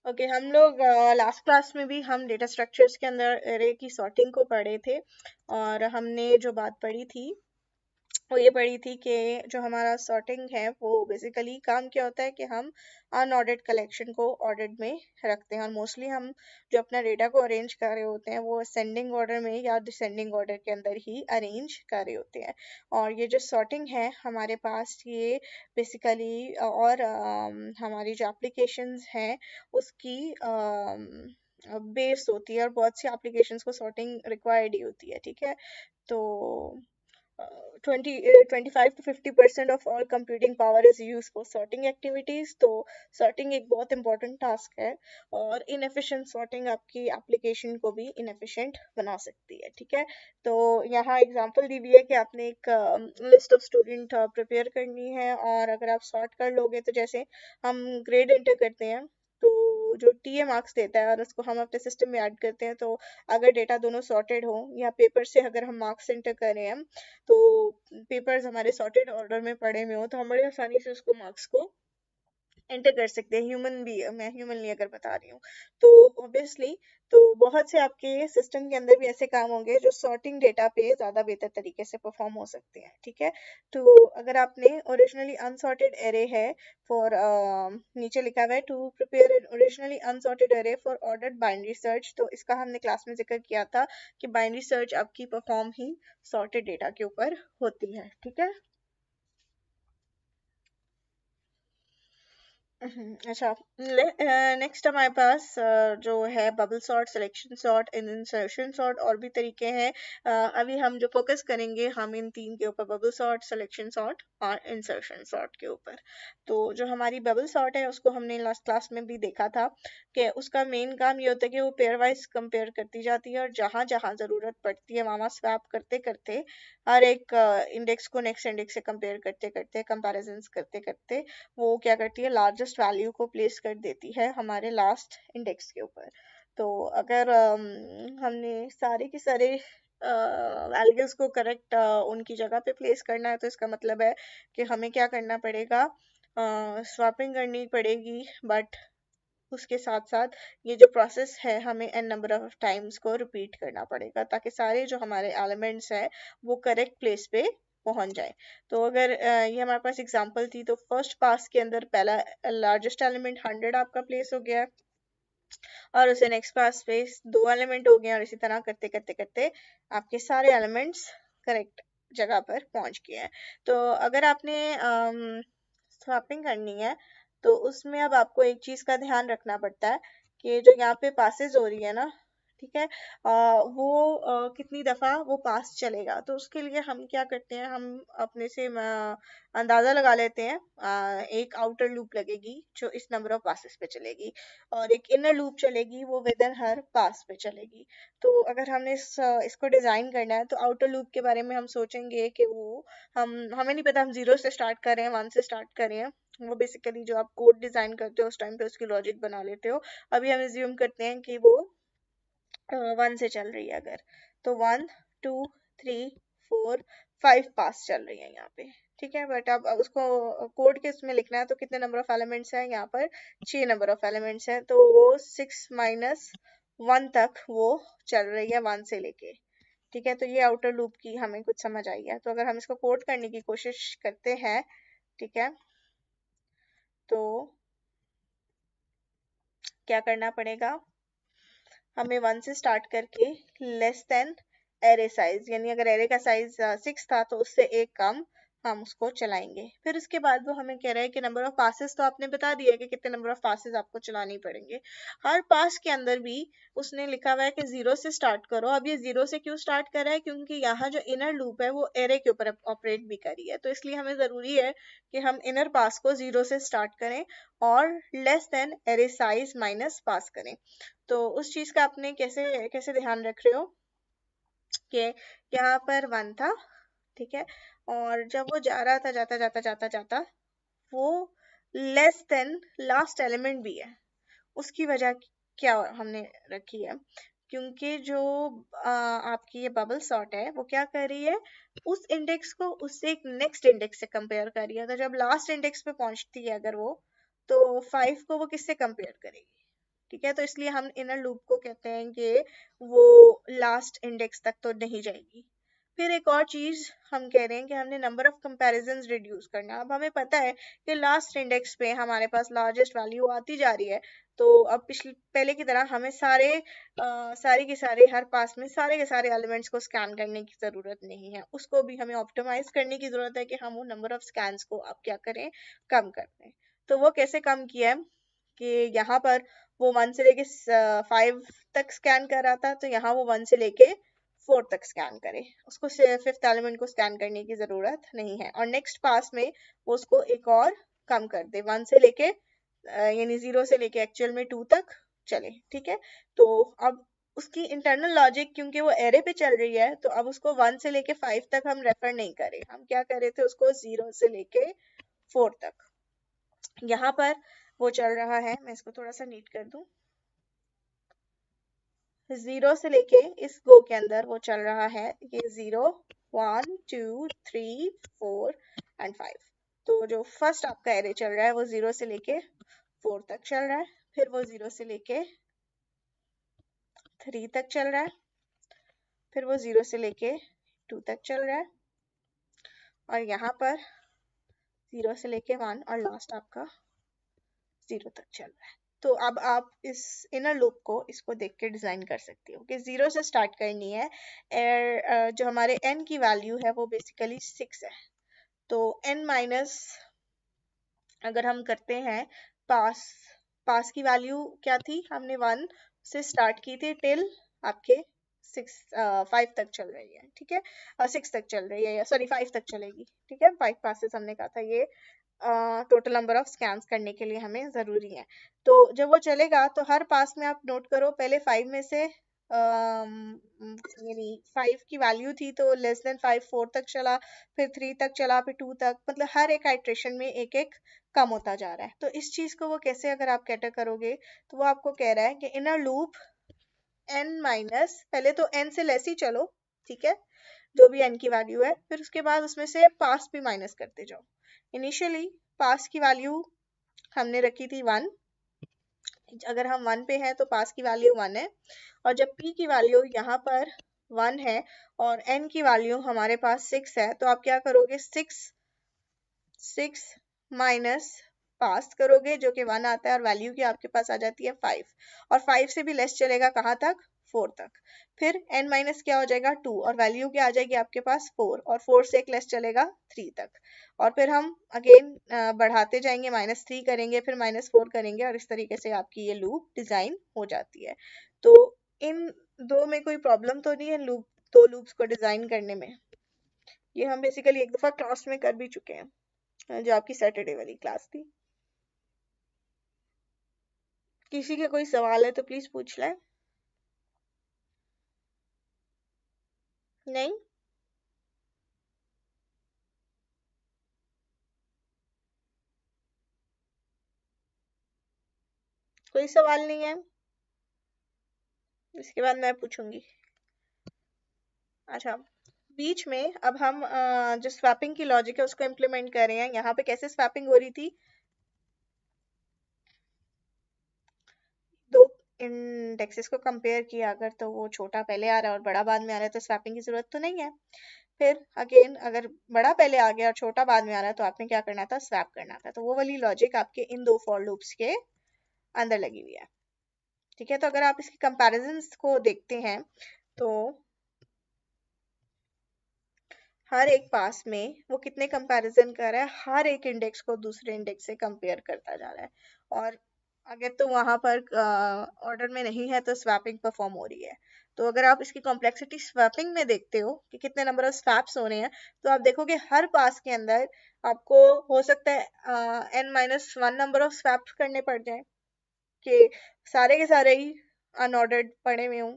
Okay, हम लोग last class में भी हम डेटा स्ट्रक्चर्स के अंदर एरे की सॉर्टिंग को पढ़े थे। और हमने जो बात पढ़ी थी वो ये पढ़ी थी कि जो हमारा सॉर्टिंग है वो बेसिकली काम क्या होता है कि हम अनऑर्डर्ड कलेक्शन को ऑर्डर्ड में रखते हैं, और मोस्टली हम जो अपना डेटा को अरेंज कर रहे होते हैं वो असेंडिंग ऑर्डर में या डिसेंडिंग ऑर्डर के अंदर ही अरेंज कर रहे होते हैं। और ये जो सॉर्टिंग है हमारे पास ये बेसिकली और हमारी जो एप्लीकेशंस हैं उसकी बेस होती है, और बहुत सी एप्लीकेशंस को सॉर्टिंग रिक्वायर्ड ही होती है। ठीक है, तो 25 to 50% of all computing power is used for sorting activities। तो sorting एक बहुत important task है, और inefficient sorting आपकी application को भी inefficient बना सकती है। ठीक है, तो यहाँ example दी हुई है कि आपने एक list of student prepare करनी है, और अगर आप sort कर लोगे तो जैसे हम grade enter करते हैं तो जो टीए मार्क्स देता है और उसको हम अपने सिस्टम में ऐड करते हैं, तो अगर डेटा दोनों सॉर्टेड हो या पेपर से अगर हम मार्क्स एंटर कर रहे हैं तो पेपर्स हमारे सॉर्टेड ऑर्डर में पड़े हुए हो तो हम बड़ी आसानी से उसको मार्क्स को एंटर कर सकते हैं। ह्यूमन भी, मैं ह्यूमनली अगर बता रही हूँ तो ऑब्वियसली, तो बहुत से आपके सिस्टम के अंदर भी ऐसे काम होंगे जो सॉर्टिंग डेटा पे ज़्यादा बेहतर तरीके से परफॉर्म हो सकते हैं। ठीक है, तो अगर आपने ओरिजिनली अनसॉर्टेड एरे है फॉर नीचे लिखा हुआ है to prepare an originally unsorted array for ordered binary search, तो इसका हमने क्लास में जिक्र किया था कि बाइनरी सर्च आपकी परफॉर्म ही सॉर्टेड डेटा के ऊपर होती है। ठीक है, अच्छा, नेक्स्ट हमारे पास जो है bubble sort, selection sort, insertion sort, और भी तरीके हैं। अभी हम जो फोकस करेंगे हम इन तीन के ऊपर, बबल सॉर्ट, सिलेक्शन सॉर्ट और इंसर्शन सॉर्ट के ऊपर। तो जो हमारी बबल सॉर्ट है उसको हमने लास्ट क्लास में भी देखा था कि उसका मेन काम ये होता है कि वो पेयर वाइज कंपेयर करती जाती है, और जहाँ जहाँ ज़रूरत पड़ती है वहाँ स्वैप करते करते हर एक इंडेक्स को नेक्स्ट इंडेक्स से कंपेयर करते करते, कंपैरिजंस करते करते वो क्या करती है, लार्जेस्ट वैल्यू को प्लेस कर देती है हमारे लास्ट इंडेक्स के ऊपर। तो अगर हमने सारे के सारे वैल्यूज को करेक्ट उनकी जगह पे प्लेस करना है तो इसका मतलब है कि हमें क्या करना पड़ेगा, स्वैपिंग करनी पड़ेगी, बट उसके साथ साथ ये जो प्रोसेस है हमें n नंबर ऑफ टाइम्स को रिपीट करना पड़ेगा ताकि सारे जो हमारे एलिमेंट्स हैं वो करेक्ट प्लेस पे पहुंच जाए। तो अगर ये हमारे पास एग्जांपल थी, तो फर्स्ट पास के अंदर पहला लार्जेस्ट एलिमेंट 100 आपका प्लेस हो गया, और उसे नेक्स्ट पास पे दो एलिमेंट हो गए, और इसी तरह करते करते करते आपके सारे एलिमेंट्स करेक्ट जगह पर पहुंच गए हैं। तो अगर आपने स्वैपिंग करनी है तो उसमें अब आपको एक चीज का ध्यान रखना पड़ता है कि जो यहाँ पे पासेस हो रही है ना, ठीक है, वो कितनी दफा वो पास चलेगा। तो उसके लिए हम क्या करते हैं, हम अपने से अंदाजा लगा लेते हैं। एक आउटर लूप लगेगी जो इस नंबर ऑफ पासेस पे चलेगी, और एक इनर लूप चलेगी वो विद इन हर पास पे चलेगी। तो अगर हमने इसको डिजाइन करना है तो आउटर लूप के बारे में हम सोचेंगे कि वो हमें नहीं पता हम जीरो से स्टार्ट कर रहे हैं, वन से स्टार्ट कर रहे हैं। वो बेसिकली जो आप कोड डिजाइन करते हो उस टाइम पे उसकी लॉजिक बना लेते हो। अभी हम एज्यूम करते हैं कि वो 1 से चल रही है अगर, तो 1 2 3 4 5 पास चल रही है यहाँ पे। ठीक है, बट अब उसको कोड के उसमें लिखना है तो कितने नंबर ऑफ एलिमेंट्स है यहाँ पर, 6 नंबर ऑफ एलिमेंट्स है, तो वो 6 - 1 तक वो चल रही है 1 से लेके। ठीक है, तो ये आउटर लूप की हमें कुछ समझ आई है। तो अगर हम इसको कोड करने की कोशिश करते हैं, ठीक है, तो क्या करना पड़ेगा, हमें 1 से स्टार्ट करके लेस देन एरे साइज, यानी अगर एरे का साइज 6 था तो उससे एक कम हम उसको चलाएंगे। फिर उसके बाद वो हमें कह रहा है कि नंबर ऑफ पासेस, तो आपने बता दिया कि कितने नंबर ऑफ पासेस आपको चलानी पड़ेंगे। हर पास के अंदर भी उसने लिखा हुआ है कि 0 से स्टार्ट करो। अब ये 0 से क्यों स्टार्ट कर रहा है, क्योंकि यहाँ जो इनर लूप है वो एरे के ऊपर ऑपरेट भी कर रही है, तो इसलिए हमें जरूरी है कि हम इनर पास को 0 से स्टार्ट करें और less than array size minus pass करें। तो उस चीज का आपने कैसे कैसे ध्यान रख रहे हो कि यहाँ पर 1 था, ठीक है, और जब वो जा रहा था, जाता जाता जाता जाता वो लेस देन लास्ट एलिमेंट भी है। उसकी वजह क्या हमने रखी है, क्योंकि जो आपकी ये बबल सॉर्ट है वो क्या कर रही है, उस इंडेक्स को उससे एक नेक्स्ट इंडेक्स से कंपेयर कर रही है। तो जब लास्ट इंडेक्स पे पहुंचती है अगर वो, तो 5 को वो किससे कंपेयर करेगी, ठीक है। तो इसलिए हम इनर लूप को कहते हैं कि वो लास्ट इंडेक्स तक तो नहीं जाएगी। फिर एक और चीज हम कह रहे हैं कि हमने नंबर ऑफ कंपैरिजंस रिड्यूस करना। अब हमें पता है कि लास्ट इंडेक्स पे हमारे पास लार्जेस्ट वैल्यू आती जा रही है, तो अब पहले की तरह हमें सारे के सारे हर पास में सारे के सारे एलिमेंट्स को स्कैन करने की जरूरत नहीं है। उसको भी हमें ऑप्टिमाइज करने की जरूरत है कि हम वो नंबर ऑफ स्कैन्स को अब क्या करें, कम कर दें। तो वो कैसे कम किया है कि यहाँ पर वो 1 से लेके 5 तक स्कैन कर रहा था, तो यहाँ वो 1 से लेके 4 तक स्कैन करे, उसको 5th एलिमेंट को स्कैन करने की जरूरत नहीं है। और नेक्स्ट पास में वो उसको एक और कम कर दे, 1 से लेके यानी 0 से लेके एक्चुअल में 2 तक चले, ठीक है। तो अब उसकी इंटरनल लॉजिक क्योंकि वो एरे पे चल रही है, तो अब उसको 1 से लेके 5 तक हम रेफर नहीं करें, हम क्या कर रहे थे, उसको 0 से लेके 4 तक। यहाँ पर वो चल रहा है, मैं इसको थोड़ा सा नीट कर दूं, 0 से लेके इस गो के अंदर वो चल रहा है ये 0 1 2 3 4 एंड 5। तो जो फर्स्ट आपका एरे चल रहा है वो 0 से लेके 4 तक चल रहा है, फिर वो 0 से लेके 3 तक चल रहा है, फिर वो 0 से लेके 2 तक चल रहा है, और यहाँ पर 0 से लेके 1 और लास्ट आपका 0 तक चल रहा है। तो अब आप इस इनर लूप को इसको देख के डिजाइन कर सकते हो कि 0 से स्टार्ट करनी है। जो हमारे n की वैल्यू है वो बेसिकली 6 है, तो n माइनस अगर हम करते हैं पास की वैल्यू क्या थी, हमने 1 से स्टार्ट की थी टिल आपके 5 तक चल रही है, ठीक है, 6 तक चल रही है, सॉरी 5 तक चलेगी, ठीक है। 5 पासेस हमने कहा था ये टोटल नंबर ऑफ स्कैन्स करने के लिए हमें जरूरी है। तो जब वो चलेगा तो हर पास में आप नोट करो, पहले 5 में से यानी 5 की वैल्यू थी तो लेस देन 5 4 तक चला, फिर 3 तक चला, फिर 2 तक, मतलब हर एक आइट्रेशन में एक एक कम होता जा रहा है। तो इस चीज को वो कैसे अगर आप कैटर करोगे, तो वो आपको कह रहा है कि इनर लूप n माइनस, पहले तो n से लेस ही चलो, ठीक है, जो भी n की वैल्यू है, फिर उसके बाद उसमें से पास भी माइनस करते जाओ। इनिशियली पास की वैल्यू हमने रखी थी 1, अगर हम 1 पे हैं तो पास की वैल्यू 1 है, और जब p की वैल्यू यहाँ पर 1 है और n की वैल्यू हमारे पास 6 है, तो आप क्या करोगे, 6 माइनस पास करोगे जो कि 1 आता है, और वैल्यू की आपके पास आ जाती है 5, और 5 से भी लेस चलेगा कहाँ तक, 4 तक, फिर n माइनस क्या हो जाएगा 2, और वैल्यू क्या आ जाएगी आपके पास 4, और 4 से एक लेस चलेगा 3 तक, और फिर हम अगेन बढ़ाते जाएंगे, -3 करेंगे, फिर -4 करेंगे, और इस तरीके से आपकी ये लूप डिजाइन हो जाती है। तो इन दो में कोई प्रॉब्लम तो नहीं है लूप, दो लूप्स को डिजाइन करने में। ये हम बेसिकली एक दफा क्लास में कर भी चुके हैं, जो आपकी सैटरडे वाली क्लास थी। किसी के कोई सवाल है तो प्लीज पूछ लें। नहीं, कोई सवाल नहीं है, इसके बाद मैं पूछूंगी। अच्छा, बीच में अब हम जो स्वैपिंग की लॉजिक है उसको इम्प्लीमेंट कर रहे हैं। यहाँ पे कैसे स्वैपिंग हो रही थी, दो इंडेक्सेस को कंपेयर किया अगर, तो वो छोटा पहले आ रहा है और बड़ा बाद में आ रहा है, तो स्वैपिंग की जरूरत तो नहीं है। फिर अगेन अगर बड़ा पहले आ गया और छोटा बाद में आ रहा है, तो आपने क्या करना था, स्वैप करना था। तो वो वाली लॉजिक आपके इन दो फॉर लूप्स के अंदर लगी हुई है, ठीक है। तो अगर आप इसकी कंपैरिजंस को देखते हैं, तो हर एक पास में वो कितने कंपैरिजन कर रहा है, हर एक इंडेक्स को दूसरे इंडेक्स से कंपेयर करता जा रहा है, और अगर तो वहां पर ऑर्डर में नहीं है तो स्वैपिंग परफॉर्म हो रही है। तो अगर आप इसकी कॉम्प्लेक्सिटी स्वैपिंग में देखते हो कि कितने नंबर ऑफ स्वैप्स हो रहे हैं, तो आप देखोगे हर पास के अंदर आपको हो सकता है n-1 नंबर ऑफ स्वैप्स करने पड़ जाए, कि सारे के सारे ही अनऑर्डर्ड पड़े हुए हों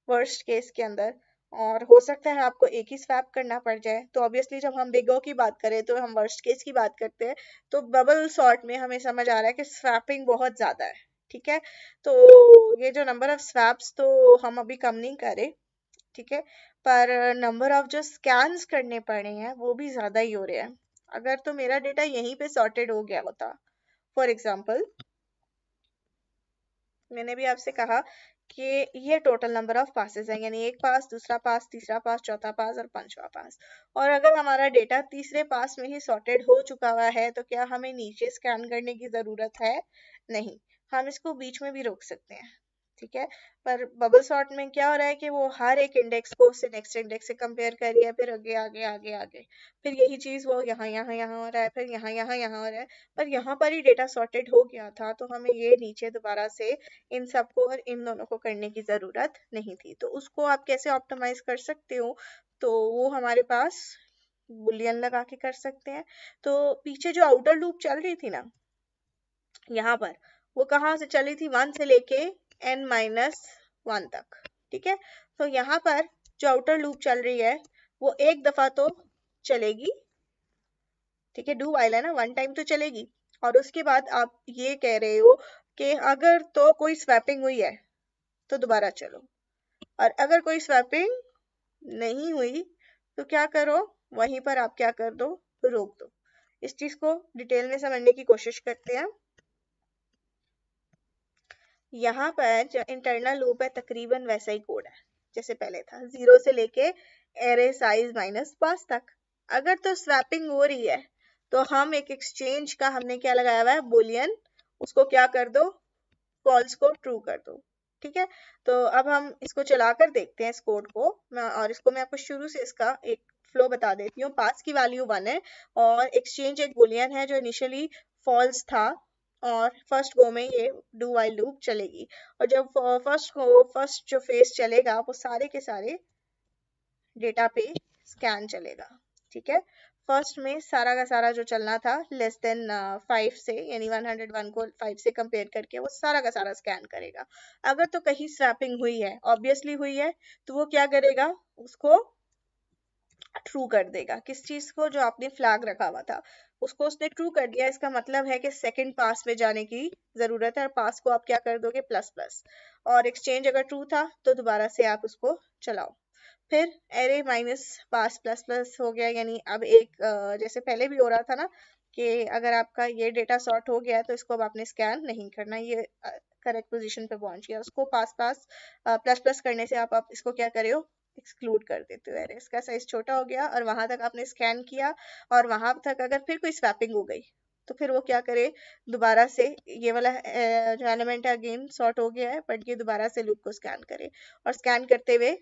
वर्स्ट केस के अंदर, और हो सकता है आपको एक ही स्वैप करना पड़ जाए। तो ऑब्वियसली जब हम बिग ओ की बात करें तो हम वर्स्ट केस की बात करते हैं, तो बबल सॉर्ट में हमें समझ आ रहा है कि स्वैपिंग बहुत ज्यादा है, ठीक है। तो ये जो नंबर ऑफ स्वैप्स तो हम अभी कम नहीं करे, ठीक है, पर नंबर ऑफ जो स्कैन्स करने पड़े हैं वो भी ज्यादा ही हो रहे हैं। अगर तो मेरा डेटा यहीं पे सॉर्टेड हो गया होता, फॉर एग्जाम्पल मैंने भी आपसे कहा कि ये टोटल नंबर ऑफ पासेस है, यानी एक पास, दूसरा पास, तीसरा पास, चौथा पास और पांचवा पास। और अगर हमारा डेटा तीसरे पास में ही सॉर्टेड हो चुका हुआ है तो क्या हमें नीचे स्कैन करने की जरूरत है? नहीं, हम इसको बीच में भी रोक सकते हैं, ठीक है। पर बबल सॉर्ट में क्या हो रहा है कि वो हर एक इंडेक्स को उससे नेक्स्ट इंडेक्स से कंपेयर कर रही है, फिर आगे आगे आगे आगे, फिर यही चीज वो यहाँ यहाँ यहाँ हो रहा है, फिर यहाँ यहाँ यहाँ हो रहा है। पर यहाँ पर ही डेटा सॉर्टेड हो गया था तो हमें ये नीचे दोबारा से इन सबको और इन दोनों को करने की जरूरत नहीं थी। तो उसको आप कैसे ऑप्टिमाइज कर सकते हो? तो वो हमारे पास बुलियन लगा के कर सकते हैं। तो पीछे जो आउटर लूप चल रही थी ना यहाँ पर, वो कहाँ से चली थी? 1 से लेके n-1 तक, ठीक है। तो यहाँ पर जो आउटर लूप चल रही है वो एक दफा तो चलेगी, ठीक है, डू वाइल है ना, वन टाइम तो चलेगी। और उसके बाद आप ये कह रहे हो कि अगर तो कोई स्वैपिंग हुई है तो दोबारा चलो, और अगर कोई स्वैपिंग नहीं हुई तो क्या करो? वहीं पर आप क्या कर दो? रोक दो। इस चीज को डिटेल में समझने की कोशिश करते हैं। यहाँ पर जो इंटरनल लूप है तकरीबन वैसा ही कोड है जैसे पहले था, 0 से लेके एरे साइज माइनस पास तक। अगर तो स्वैपिंग हो रही है तो हम एक एक्सचेंज का हमने क्या लगाया हुआ है? बुलियन। उसको क्या कर दो? फॉल्स को ट्रू कर दो, ठीक है। तो अब हम इसको चलाकर देखते हैं इस कोड को, और इसको मैं आपको शुरू से इसका एक फ्लो बता देती हूँ। पास की वैल्यू 1 है और एक्सचेंज एक बुलियन है जो इनिशियली फॉल्स था, और फर्स्ट गो में ये डू वाइल लूप चलेगी। और जब फर्स्ट जो फेज चलेगा वो सारे के सारे डेटा पे स्कैन चलेगा, ठीक है। फर्स्ट में सारा का सारा जो चलना था लेस देन 5 से, यानी 101 को 5 से कंपेयर करके वो सारा का सारा स्कैन करेगा। अगर तो कहीं स्वैपिंग हुई है, ऑब्वियसली हुई है, तो वो क्या करेगा? उसको ट्रू कर देगा। किस चीज को? जो आपने फ्लैग रखा हुआ था उसको उसने ट्रू कर दिया। इसका मतलब है कि सेकंड पास में जाने की जरूरत है, और पास को आप क्या कर दोगे? Plus plus. और एक्सचेंज अगर ट्रू था तो दोबारा से आप उसको चलाओ। फिर एरे माइनस पास प्लस प्लस हो गया, यानी अब एक जैसे पहले भी हो रहा था ना कि अगर आपका ये डेटा सॉर्ट हो गया है तो इसको अब आपने स्कैन नहीं करना, ये करेक्ट पोजीशन पे पहुंच गया। उसको पास पास प्लस प्लस करने से आप इसको क्या करे हो? एक्सक्लूड कर देते हो। एरे इसका साइज छोटा हो गया और वहां तक आपने स्कैन किया, और वहां तक अगर फिर कोई स्वैपिंग हो गई तो फिर वो क्या करे? दोबारा से ये वाला जो एलिमेंट है अगेन सॉर्ट हो गया है, बट ये दोबारा से लूप को स्कैन करे, और स्कैन करते हुए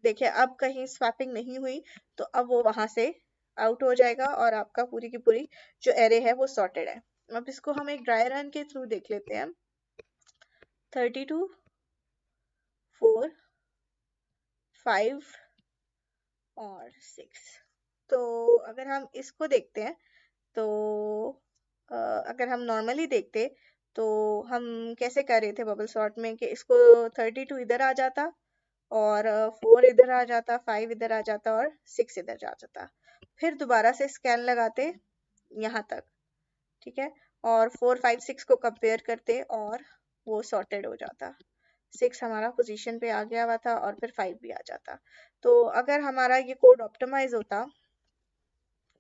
देखिए अब कहीं स्वैपिंग नहीं हुई तो अब वो वहां से आउट हो जाएगा और आपका पूरी की पूरी जो एरे है वो सॉर्टेड है। अब इसको हम एक ड्राई रन के थ्रू देख लेते हैं। 32, 4, 5 और 6। तो अगर हम इसको देखते हैं तो अगर हम नॉर्मली देखते तो हम कैसे कर रहे थे बबल सॉर्ट में कि इसको 32 इधर आ जाता, और 4 इधर आ जाता, 5 इधर आ जाता और 6 इधर जा जाता। फिर दोबारा से स्कैन लगाते यहाँ तक, ठीक है, और 4, 5, 6 को कंपेयर करते और वो सॉर्टेड हो जाता। 6 हमारा पोजीशन पे आ गया हुआ था और फिर 5 भी आ जाता। तो अगर हमारा ये कोड ऑप्टिमाइज होता,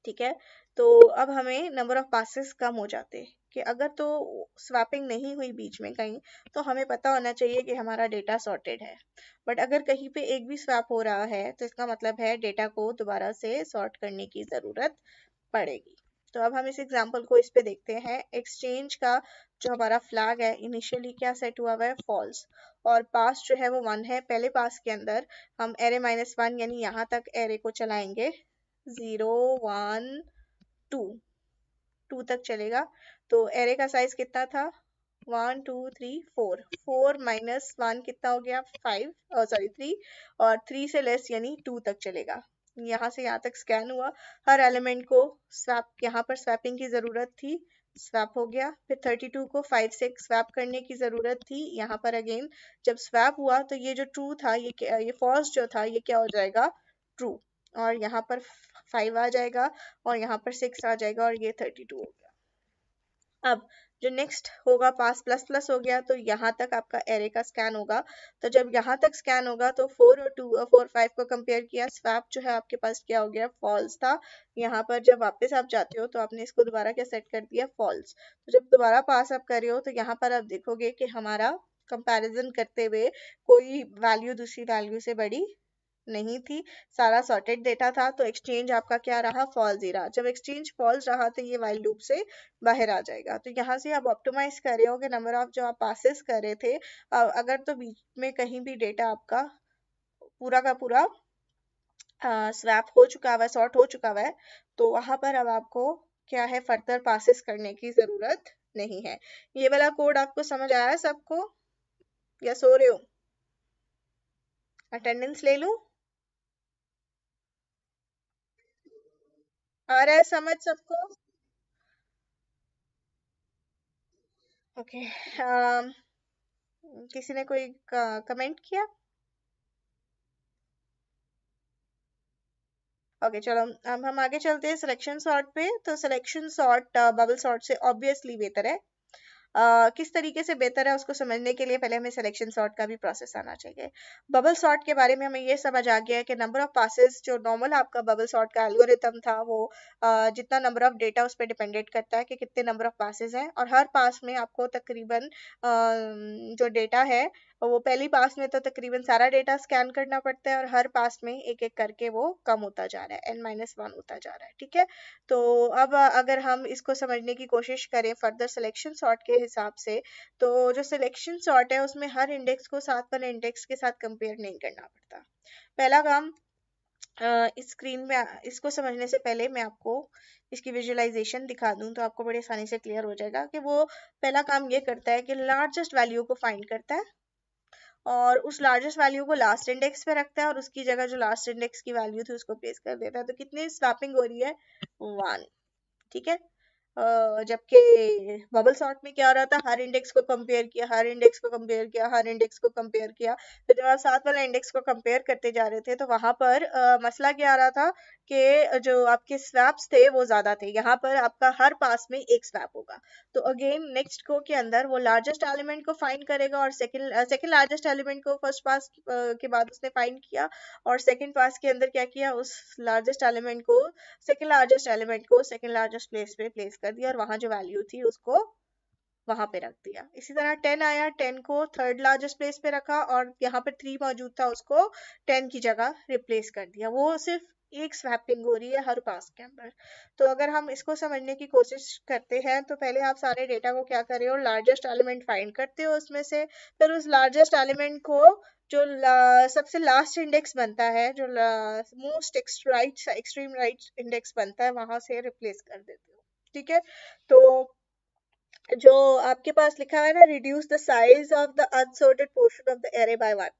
ठीक है, तो अब हमें नंबर ऑफ पासेस कम हो जाते। कि अगर तो स्वैपिंग नहीं हुई बीच में कहीं तो हमें पता होना चाहिए कि हमारा डेटा सॉर्टेड है। बट अगर कहीं पे एक भी स्वैप हो रहा है तो इसका मतलब है डेटा को दोबारा से सॉर्ट करने की जरूरत पड़ेगी। तो अब हम इस एग्जांपल को इस पे देखते हैं। एक्सचेंज का जो हमारा फ्लैग है इनिशियली क्या सेट हुआ हुआ है? फॉल्स। और पास जो है वो 1 है। पहले पास के अंदर हम एरे -1 यानी यहाँ तक एरे को चलाएंगे, 0, 1, 2, 2 तक चलेगा। तो एरे का साइज कितना था? 1, 2, 3, 4। 4 माइनस 1 कितना हो गया? 5, सॉरी 3, और 3 से लेस यानी 2 तक चलेगा। यहाँ से यहाँ तक स्कैन हुआ, हर एलिमेंट को स्वैप, यहाँ पर स्वैपिंग की जरूरत थी, स्वैप हो गया। फिर 32 को 5 से स्वैप करने की जरूरत थी, यहाँ पर अगेन जब स्वैप हुआ तो ये जो ट्रू था ये फॉल्स जो था ये क्या हो जाएगा? ट्रू। और यहाँ पर 5 आ जाएगा और यहाँ पर 6 आ जाएगा और ये 32 हो गया। अब जो नेक्स्ट होगा पास प्लस प्लस हो गया, तो यहाँ तक आपका एरे का स्कैन होगा। तो जब यहाँ तक स्कैन होगा तो 4 और 2 4 5 को कंपेयर किया, स्वैप जो है आपके पास क्या हो गया? फॉल्स था। यहाँ पर जब वापस आप जाते हो तो आपने इसको दोबारा क्या सेट कर दिया? फॉल्स। तो जब दोबारा पास आप कर रहे हो तो यहाँ पर आप देखोगे कि हमारा कंपैरिजन करते हुए कोई वैल्यू दूसरी वैल्यू से बड़ी नहीं थी, सारा सॉर्टेड डेटा था, तो एक्सचेंज आपका क्या रहा, फॉल्स ही रहा। जब एक्सचेंज फॉल्स रहा तो ये वाइल लूप से बाहर आ जाएगा। तो यहाँ से आप ऑप्टिमाइज कर रहे हो कि नंबर ऑफ जो आप पासेस कर रहे थे, अगर तो बीच में कहीं भी डेटा आपका पूरा का पूरा स्वैप हो चुका हुआ है, सॉर्ट हो चुका हुआ है, तो वहां पर अब आपको क्या है, फर्दर पासेस करने की जरूरत नहीं है। ये वाला कोड आपको समझ आया है सबको, या सो रहे हो? अटेंडेंस ले लूं? आ रहा है समझ सबको? ओके। किसी ने कोई कमेंट किया? ओके चलो, अब हम आगे चलते हैं सिलेक्शन सॉर्ट पे। तो सिलेक्शन सॉर्ट बबल सॉर्ट से ऑब्वियसली बेहतर है। किस तरीके से बेहतर है उसको समझने के लिए पहले हमें सिलेक्शन सॉर्ट का भी प्रोसेस आना चाहिए। बबल सॉर्ट के बारे में हमें ये समझ आ गया है कि नंबर ऑफ पासेस, जो नॉर्मल आपका बबल सॉर्ट का एल्गोरिथम था, वो जितना नंबर ऑफ डेटा उस पर डिपेंडेंट करता है कि कितने नंबर ऑफ पासेस हैं, और हर पास में आपको तकरीबन जो डेटा है वो पहली पास में तो तकरीबन सारा डेटा स्कैन करना पड़ता है, और हर पास में एक एक करके वो कम होता जा रहा है, n-1 होता जा रहा है, ठीक है। तो अब अगर हम इसको समझने की कोशिश करें फर्दर सिलेक्शन सॉर्ट के हिसाब से, तो जो सिलेक्शन सॉर्ट है उसमें हर इंडेक्स को साथ वाले इंडेक्स के साथ कंपेयर नहीं करना पड़ता। पहला काम, इस स्क्रीन में इसको समझने से पहले मैं आपको इसकी विजुअलाइजेशन दिखा दूं तो आपको बड़ी आसानी से क्लियर हो जाएगा कि वो पहला काम ये करता है कि लार्जेस्ट वैल्यू को फाइंड करता है, और उस लार्जेस्ट वैल्यू को लास्ट इंडेक्स पे रखता है, और उसकी जगह जो लास्ट इंडेक्स की वैल्यू थी उसको प्लेस कर देता है। तो कितनी स्वैपिंग हो रही है, 1, ठीक है। जबकि बबल सॉर्ट में क्या हो रहा था, हर इंडेक्स को कंपेयर किया, हर इंडेक्स को कंपेयर किया, हर इंडेक्स को कंपेयर किया। तो जब आप साथ वाले इंडेक्स को कंपेयर करते जा रहे थे तो वहां पर मसला क्या आ रहा था कि जो आपके स्वैप्स थे वो ज्यादा थे। यहाँ पर आपका हर पास में एक स्वैप होगा। तो अगेन नेक्स्ट को के अंदर वो लार्जेस्ट एलिमेंट को फाइंड करेगा, और सेकंड लार्जेस्ट एलिमेंट को फर्स्ट पास के बाद उसने फाइंड किया, और सेकंड पास के अंदर क्या किया, उस लार्जेस्ट एलिमेंट को, सेकंड लार्जेस्ट एलिमेंट को सेकंड लार्जेस्ट प्लेस पे प्लेस कर दिया, और वहां जो वैल्यू थी उसको वहां पे रख दिया। इसी तरह 10 आया, 10 को थर्ड लार्जेस्ट प्लेस पे रखा, और यहाँ पर 3 मौजूद था, उसको 10 की जगह रिप्लेस कर दिया। वो सिर्फ एक स्वैपिंग हो रही है हर पास के अंदर। तो अगर हम इसको समझने की कोशिश करते हैं तो पहले आप सारे डेटा को क्या कर रहे हो, लार्जेस्ट एलिमेंट फाइंड करते हो उसमें से, फिर उस लार्जेस्ट एलिमेंट को जो सबसे लास्ट इंडेक्स बनता है, जो मोस्ट एक्सट्रीम राइट इंडेक्स बनता है, वहां से रिप्लेस कर देते हो, ठीक है। तो जो आपके पास लिखा हुआ है ना, reduce the size of the unsorted portion of the array by 1,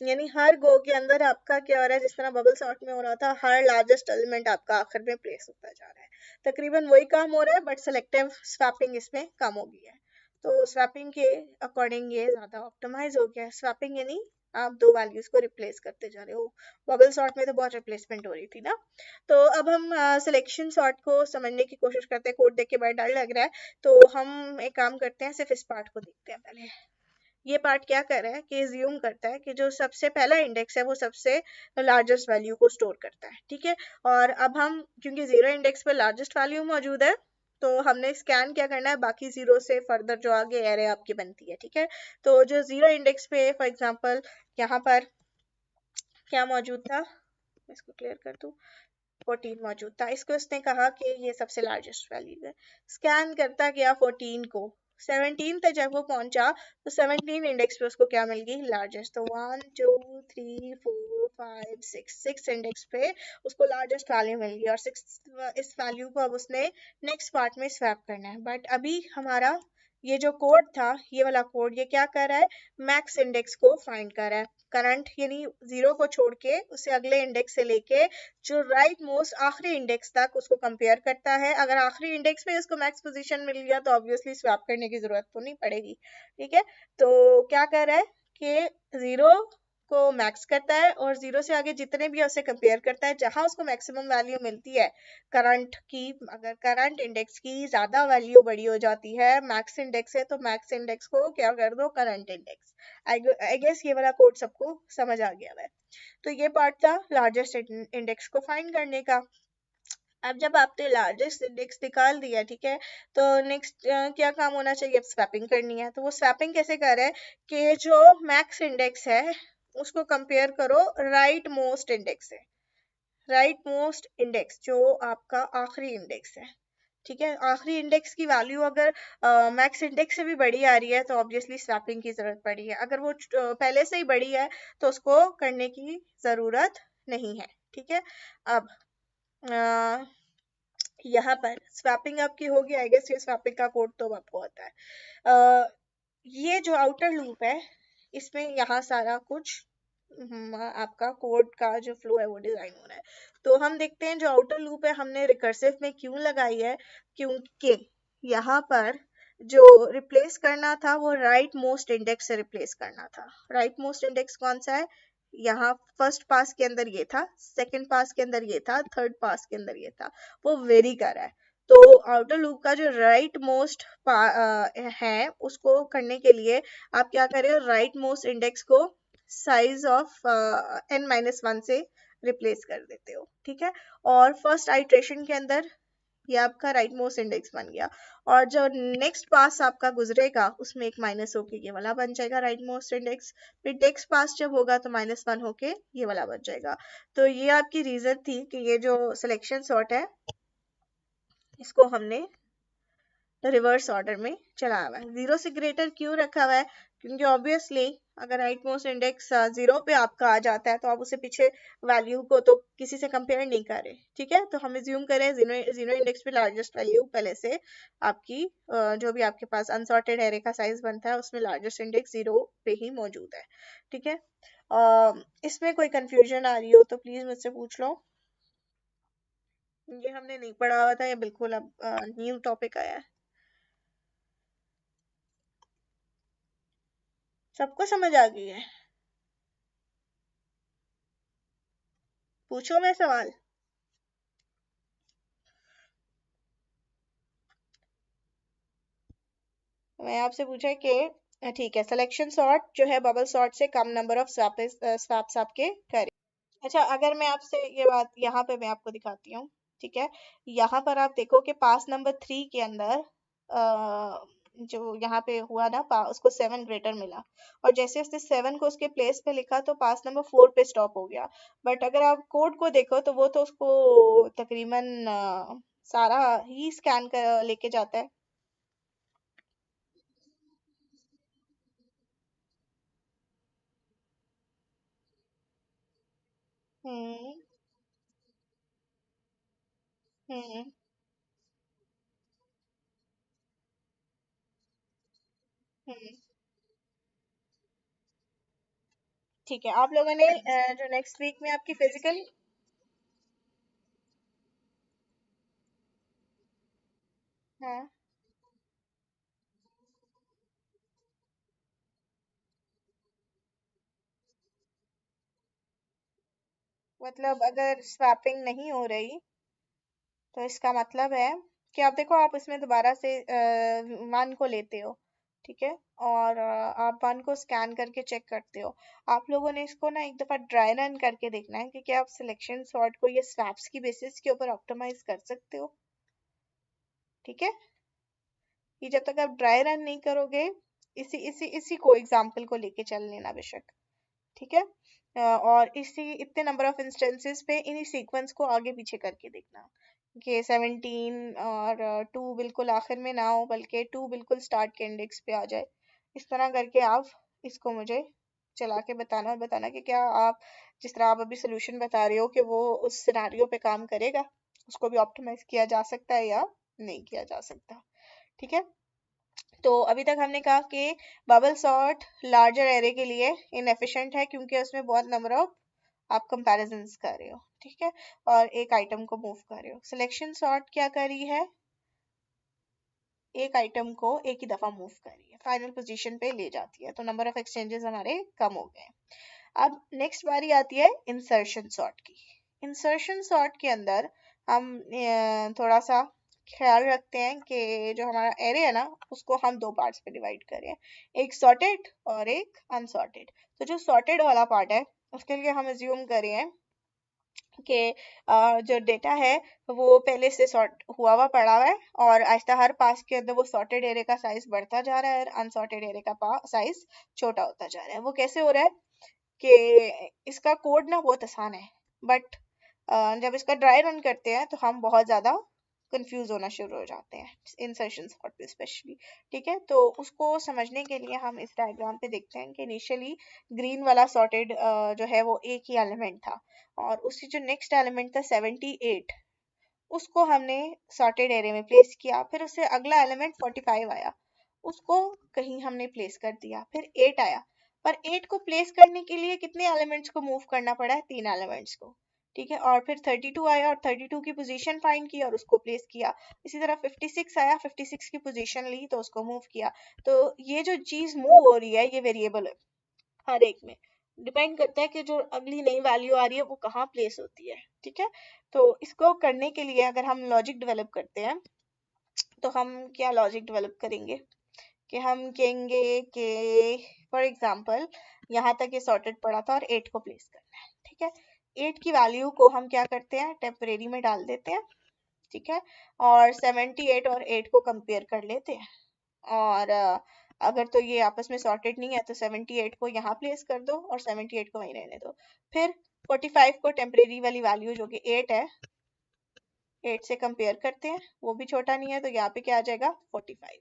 यानी हर गो के अंदर आपका क्या हो रहा है, जिस तरह बबल सॉर्ट में हो रहा था, हर लार्जेस्ट एलिमेंट आपका आखिर में प्लेस होता जा रहा है। तकरीबन वही काम हो रहा है, बट सेलेक्टिव स्वैपिंग इसमें कम हो गई है। तो स्वैपिंग के अकॉर्डिंग ये ज्यादा ऑप्टिमाइज हो गया है। स्वैपिंग यानी आप दो वैल्यूज को रिप्लेस करते जा रहे हो। बबल सॉर्ट में तो बहुत रिप्लेसमेंट हो रही थी ना। तो अब हम सिलेक्शन सॉर्ट को समझने की कोशिश करते हैं। कोड देख के बड़ा डर लग रहा है, तो हम एक काम करते हैं, सिर्फ इस पार्ट को देखते हैं पहले। ये पार्ट क्या कर रहा है कि ज्यूम करता है कि जो सबसे पहला इंडेक्स है वो सबसे लार्जेस्ट वैल्यू को स्टोर करता है, ठीक है। और अब हम, क्योंकि जीरो इंडेक्स पे लार्जेस्ट वैल्यू मौजूद है, तो हमने स्कैन क्या करना है, बाकी जीरो से फर्दर जो आगे एरे आपकी बनती है, ठीक है। तो जो जीरो इंडेक्स पे फॉर एग्जांपल यहाँ पर क्या मौजूद था, इसको क्लियर कर दूं, 14 मौजूद था। इसको इसने कहा कि ये सबसे लार्जेस्ट वैल्यू है। स्कैन करता गया 14 को, 17 तक जब वो पहुंचा तो 17 इंडेक्स पे उसको क्या मिल गई, लार्जेस्ट। तो 1 2 3 4 5 6 इंडेक्स पे उसको लार्जेस्ट वैल्यू मिल गई, और 6 इस वैल्यू को अब उसने नेक्स्ट पार्ट में स्वैप करना है। बट अभी हमारा ये जो कोड था, ये वाला कोड, ये क्या कर रहा है, मैक्स इंडेक्स को फाइंड कर रहा है। करंट यानी जीरो को छोड़ के उसे अगले इंडेक्स से लेके जो राइट मोस्ट आखिरी इंडेक्स तक उसको कंपेयर करता है। अगर आखिरी इंडेक्स पे उसको मैक्स पोजीशन मिल गया तो ऑब्वियसली स्वैप करने की जरूरत तो नहीं पड़ेगी, ठीक है। तो क्या कर रहा है कि जीरो को मैक्स करता है, और जीरो से आगे जितने भी है उसे कंपेयर करता है, जहां उसको मैक्सिमम वैल्यू मिलती है करंट की। अगर करंट इंडेक्स की ज्यादा वैल्यू बड़ी हो जाती है मैक्स इंडेक्स है, तो मैक्स इंडेक्स को क्या कर दो, करंट इंडेक्स। आई गेस ये वाला कोड सबको समझ आ गया है। तो ये पार्ट था लार्जेस्ट इंडेक्स को फाइंड करने का। अब जब आपने लार्जेस्ट इंडेक्स निकाल दिया, ठीक है, तो नेक्स्ट क्या काम होना चाहिए? अब स्वैपिंग करनी है। तो वो स्वैपिंग कैसे कर रहे हैं कि जो मैक्स इंडेक्स है उसको कंपेयर करो राइट मोस्ट इंडेक्स से। राइट मोस्ट इंडेक्स जो आपका आखिरी इंडेक्स है, ठीक है, आखिरी इंडेक्स की वैल्यू अगर मैक्स इंडेक्स से भी बड़ी आ रही है तो ऑब्वियसली स्वैपिंग की जरूरत पड़ी है। अगर वो पहले से ही बड़ी है तो उसको करने की जरूरत नहीं है, ठीक है। अब यहाँ पर स्वैपिंग आपकी होगी, आई गेस ये स्वैपिंग का कोड तो आपको आता है। ये जो आउटर लूप है इसमें यहाँ सारा कुछ आपका कोड का जो फ्लो है वो डिजाइन हो रहा है। तो हम देखते हैं जो आउटर लूप है हमने रिकर्सिव में क्यों लगाई है, क्योंकि यहाँ पर जो रिप्लेस करना था वो राइट मोस्ट इंडेक्स से रिप्लेस करना था। राइट मोस्ट इंडेक्स कौन सा है? यहाँ फर्स्ट पास के अंदर ये था, सेकंड पास के अंदर ये था, थर्ड पास के अंदर ये था, वो वेरी कर रहा है। तो आउटर लूप का जो राइट मोस्ट है उसको करने के लिए आप क्या करें, राइट मोस्ट इंडेक्स को साइज ऑफ n-1 से रिप्लेस कर देते हो, ठीक है। और फर्स्ट आइट्रेशन के अंदर ये आपका राइट मोस्ट इंडेक्स बन गया, और जो नेक्स्ट पास आपका गुजरेगा उसमें एक माइनस होके ये वाला बन जाएगा राइट मोस्ट इंडेक्स। फिर नेक्स्ट पास जब होगा तो -1 होके ये वाला बन जाएगा। तो ये आपकी रीजन थी कि ये जो सिलेक्शन सॉर्ट है इसको हमने रिवर्स ऑर्डर में चलाया हुआ है। जीरो से ग्रेटर क्यों रखा हुआ है? क्योंकि ऑब्वियसली अगर राइट मोस्ट इंडेक्स जीरो पे आपका आ जाता है तो आप उसे पीछे वैल्यू को तो किसी से कंपेयर नहीं कर रहे, ठीक है। तो हम ज्यूम करें जीरो जीरो इंडेक्स पे लार्जेस्ट वैल्यू पहले से आपकी जो भी आपके पास अनसॉर्टेड एरे का साइज बनता है उसमें लार्जेस्ट इंडेक्स जीरो पे ही मौजूद है, ठीक है। इसमें कोई कंफ्यूजन आ रही हो तो प्लीज मुझसे पूछ लो। ये हमने नहीं पढ़ा हुआ था, ये बिल्कुल अब न्यू टॉपिक आया है। सबको समझ आ गई है? पूछो मैं सवाल। मैं आपसे पूछा कि ठीक है, सिलेक्शन सॉर्ट जो है बबल सॉर्ट से कम नंबर ऑफ स्वैप्स आपके करें। अच्छा, अगर मैं आपसे ये बात यहाँ पे मैं आपको दिखाती हूँ, ठीक है। यहाँ पर आप देखो कि पास नंबर 3 के अंदर जो यहाँ पे हुआ ना उसको 7 ग्रेटर मिला, और जैसे उसने 7 को उसके प्लेस पे लिखा तो पास नंबर 4 पे स्टॉप हो गया। बट अगर आप कोड को देखो तो वो तो उसको तकरीबन सारा ही स्कैन कर लेके जाता है। हम्म। हम्म। हम्म। ठीक है, आप लोगों ने जो नेक्स्ट वीक में आपकी फिजिकल। हाँ, मतलब अगर स्वैपिंग नहीं हो रही तो इसका मतलब है कि आप देखो, आप इसमें दोबारा से 1 को लेते हो, ठीक है, और आप 1 को स्कैन करके चेक करते हो। आप लोगों ने इसको ना एक दफा ड्राई रन करके देखना है कि क्या आप सिलेक्शन सॉर्ट को ये स्वैप्स की बेसिस के ऊपर ऑप्टिमाइज कर सकते हो, ठीक है। ये जब तक आप ड्राई रन नहीं करोगे, इसी इसी इसी को एग्जाम्पल को लेके चल लेना बेशक, ठीक है। और इसी इतने नंबर ऑफ इंस्टेंसेस पे इन्हीं सीक्वेंस को आगे पीछे करके देखना कि 17 और 2 बिल्कुल आखिर में ना हो बल्कि 2 बिल्कुल स्टार्ट के इंडेक्स पे आ जाए। इस तरह करके आप इसको मुझे चला के बताना, और बताना कि क्या आप जिस तरह आप अभी सोल्यूशन बता रहे हो कि वो उस सिनारियो पे काम करेगा, उसको भी ऑप्टिमाइज किया जा सकता है या नहीं किया जा सकता, ठीक है। तो अभी तक हमने कहा कि बबल सॉर्ट लार्जर एरे के लिए इनएफिशिएंट है क्योंकि उसमें बहुत नंबर ऑफ आप कंपैरिजंस कर रहे हो, ठीक है, और एक आइटम को मूव कर रहे हो। सिलेक्शन सॉर्ट क्या कर रही है? एक आइटम को एक ही दफा मूव कर रही है, फाइनल पोजीशन पे ले जाती है, तो नंबर ऑफ एक्सचेंजेस हमारे कम हो गए। अब नेक्स्ट बारी आती है इंसर्शन सॉर्ट की। इंसर्शन सॉर्ट के अंदर हम थोड़ा सा ख्याल रखते हैं कि जो हमारा एरे है ना उसको हम दो पार्ट्स पे डिवाइड करें, एक सॉर्टेड और एक अनसॉर्टेड। तो जो सॉर्टेड वाला पार्ट है उसके लिए हम एज्यूम करें कि जो डेटा है वो पहले से सॉर्ट हुआ पड़ा हुआ है और आहिस्ता हर पास के अंदर वो सॉर्टेड एरे का साइज बढ़ता जा रहा है और अनसॉर्टेड एरे का साइज छोटा होता जा रहा है। वो कैसे हो रहा है कि इसका कोड ना बहुत आसान है, बट जब इसका ड्राई रन करते हैं तो हम बहुत ज़्यादा कंफ्यूज होना शुरू हो जाते हैं इंसर्शन सॉर्ट पे स्पेशली। ठीक है, तो उसको समझने के लिए हम इस डायग्राम पे देखते हैं कि इनिशियली ग्रीन वाला सॉर्टेड जो है वो एक ही एलिमेंट था और उसकी जो नेक्स्ट एलिमेंट था 78, उसको हमने सॉर्टेड एरे में प्लेस किया। फिर उससे अगला एलिमेंट 45 आया, उसको कहीं हमने प्लेस कर दिया। फिर 8 आया, पर 8 को प्लेस करने के लिए कितने एलिमेंट्स को मूव करना पड़ा है? 3 एलिमेंट्स को। ठीक है, और फिर 32 आया और 32 की पोजीशन फाइंड की और उसको प्लेस किया। इसी तरह 56 आया, 56 की पोजीशन ली तो उसको मूव किया। तो ये जो चीज मूव हो रही है ये वेरिएबल है, हर एक में डिपेंड करता है कि जो अगली नई वैल्यू आ रही है वो कहाँ प्लेस होती है। ठीक है, तो इसको करने के लिए अगर हम लॉजिक डेवलप करते हैं तो हम क्या लॉजिक डेवलप करेंगे कि हम कहेंगे कि फॉर एग्जांपल यहाँ तक ये सॉर्टेड पड़ा था और 8 को प्लेस करना है। ठीक है, 8 की वैल्यू को हम क्या करते हैं, टेम्परेरी में डाल देते हैं। ठीक है, और 78 और 8 को कंपेयर कर लेते हैं और अगर तो ये आपस में सॉर्टेड नहीं है तो 78 को यहाँ प्लेस कर दो और 78 को वहीं रहने दो। फिर 45 को टेम्परेरी वाली वैल्यू जो कि 8 है, 8 से कंपेयर करते हैं, वो भी छोटा नहीं है तो यहाँ पे क्या आ जाएगा 45।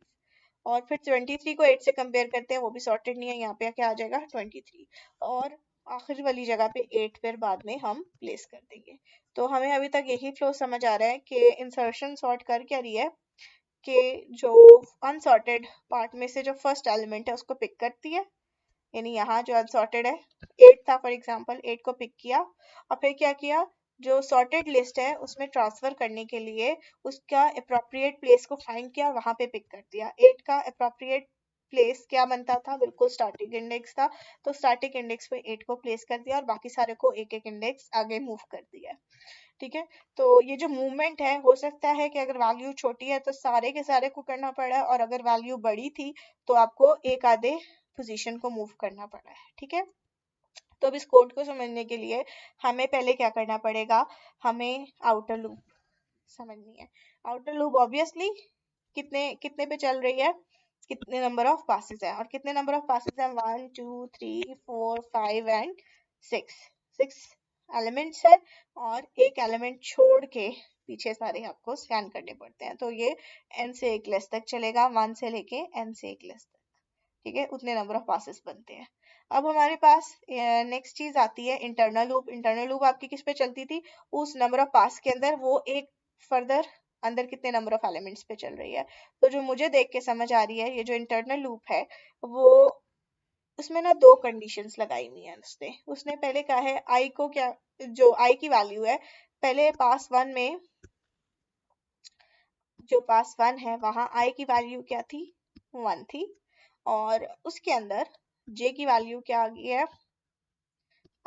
और फिर 23 को 8 से कंपेयर करते हैं, वो भी सॉर्टेड नहीं है, यहाँ पे क्या आ जाएगा 23। और आखिरी वाली जगह पे 8 फिर बाद में हम प्लेस कर देंगे। तो हमें अभी तक यही फ्लो समझ आ रहा है कि इंसर्शन सॉर्ट कर क्या रही है कि जो अनसॉर्टेड पार्ट में से जो फर्स्ट एलिमेंट है उसको पिक करती है, यानी यहाँ जो अनसॉर्टेड है 8 था फॉर एग्जांपल, 8 को पिक किया और फिर क्या किया, जो सॉर्टेड लिस्ट है उसमें ट्रांसफर करने के लिए उसका अप्रोप्रिएट प्लेस को फाइंड किया, वहां पे पिक कर दिया। 8 का अप्रोप्रिएट प्लेस क्या बनता था, बिल्कुल स्टार्टिंग इंडेक्स था, तो स्टार्टिंग इंडेक्स पे 8 को प्लेस कर दिया और बाकी सारे को एक एक इंडेक्स आगे मूव कर दिया। ठीक है, तो ये जो मूवमेंट है हो सकता है कि अगर वैल्यू छोटी है तो सारे के सारे को करना पड़ा और अगर वैल्यू बड़ी थी तो आपको एक आधे पोजीशन को मूव करना पड़ा है। ठीक है, तो अब इस कोड को समझने के लिए हमें पहले क्या करना पड़ेगा, हमें आउटर लूप समझनी है। आउटर लूप ऑब्वियसली कितने कितने पे चल रही है, कितने नंबर ऑफ पासेस है, और कितने नंबर ऑफ पासेस है, 1 2 3 4 5 एंड 6, 6 एलिमेंट्स है और एक एलिमेंट छोड़ के पीछे सारे आपको स्कैन करने पड़ते हैं। तो ये n से एक लेस तक चलेगा, 1 से लेके n से एक लेस तक। ठीक है, उतने नंबर ऑफ पासेस बनते हैं। अब हमारे पास नेक्स्ट चीज आती है इंटरनल लूप। इंटरनल लूप आपकी किस पे चलती थी, उस नंबर ऑफ पास के अंदर वो एक फर्दर अंदर कितने नंबर ऑफ एलिमेंट्स पे चल रही है। तो जो मुझे देख के समझ आ रही है ये जो इंटरनल लूप है वो, उसमें ना दो कंडीशंस लगाई हुई है उसने। उसने पहले कहा है आई को क्या, जो आई की वैल्यू है पहले पास वन में, जो पास वन है वहां आई की वैल्यू क्या थी, 1 थी, और उसके अंदर जे की वैल्यू क्या आ गई है,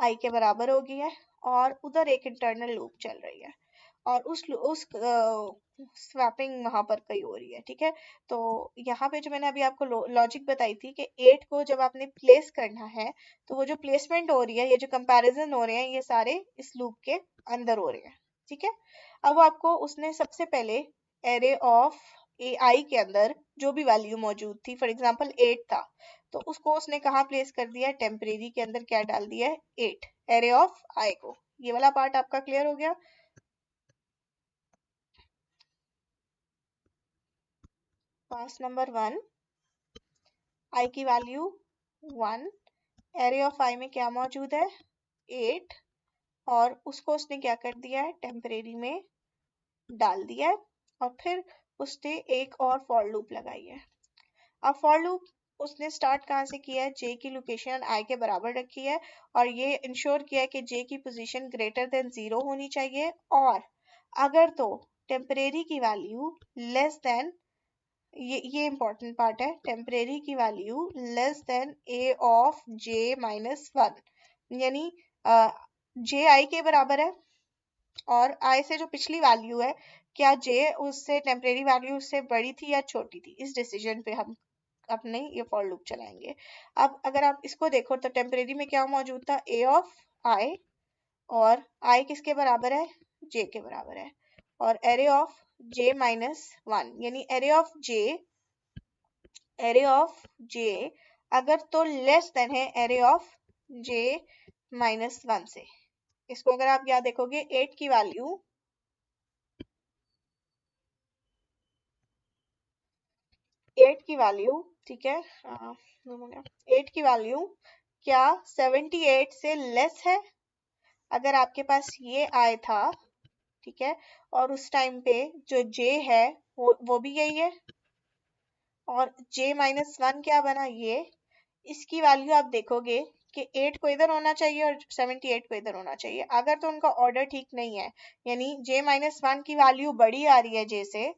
आई के बराबर हो गई है, और उधर एक इंटरनल लूप चल रही है और उस स्वैपिंग वहां पर कहीं हो रही है। ठीक है, तो यहाँ पे जो मैंने अभी आपको लॉजिक बताई थी कि 8 को जब आपने प्लेस करना है तो वो जो प्लेसमेंट हो रही है, ये जो कंपैरिजन हो रहे हैं, ये सारे इस लूप के अंदर हो रहे हैं। ठीक है, अब आपको उसने सबसे पहले एरे ऑफ ए आई के अंदर जो भी वैल्यू मौजूद थी, फॉर एग्जांपल 8 था, तो उसको उसने कहाँ प्लेस कर दिया है, टेम्परेरी के अंदर क्या डाल दिया है, 8, एरे ऑफ आई को। ये वाला पार्ट आपका क्लियर हो गया। पास नंबर 1, आई की वैल्यू 1, एरे ऑफ आई में क्या मौजूद है, 8, और उसको उसने क्या कर दिया है, टेम्परेरी में डाल दिया है। और फिर उसने एक और फॉर लूप लगाई है। अब फॉर लूप उसने स्टार्ट कहाँ से किया है, जे की लोकेशन आई के बराबर रखी है और ये इंश्योर किया है कि जे की पोजीशन ग्रेटर देन 0 होनी चाहिए, और अगर तो टेम्परेरी की वैल्यू लेस देन, ये इंपॉर्टेंट पार्ट है, टेम्परेरी की value less than A of J minus 1, यानी जे आई के बराबर है और आई से जो पिछली वैल्यू है, क्या जे उससे टेम्परेरी वैल्यू उससे बड़ी थी या छोटी थी, इस डिसीजन पे हम अपने ये फॉर लूप चलाएंगे। अब अगर आप इसको देखो तो टेम्परेरी में क्या मौजूद था, ए ऑफ आई और i किसके बराबर है, j के बराबर है, और array of j minus one, यानी एरे ऑफ j अगर तो लेस देन है array of j minus one से। इसको अगर आप याद देखोगे 8 की वैल्यू, 8 की वैल्यू, ठीक है, 8 की वैल्यू क्या 78 से लेस है? अगर आपके पास ये आय था, ठीक है, और उस टाइम पे जो j है वो भी यही है, और j माइनस वन क्या बना ये, इसकी वैल्यू आप देखोगे कि 8 को इधर होना चाहिए और 78 को इधर होना चाहिए। अगर तो उनका ऑर्डर ठीक नहीं है, यानी j माइनस वन की वैल्यू बड़ी आ रही है j से,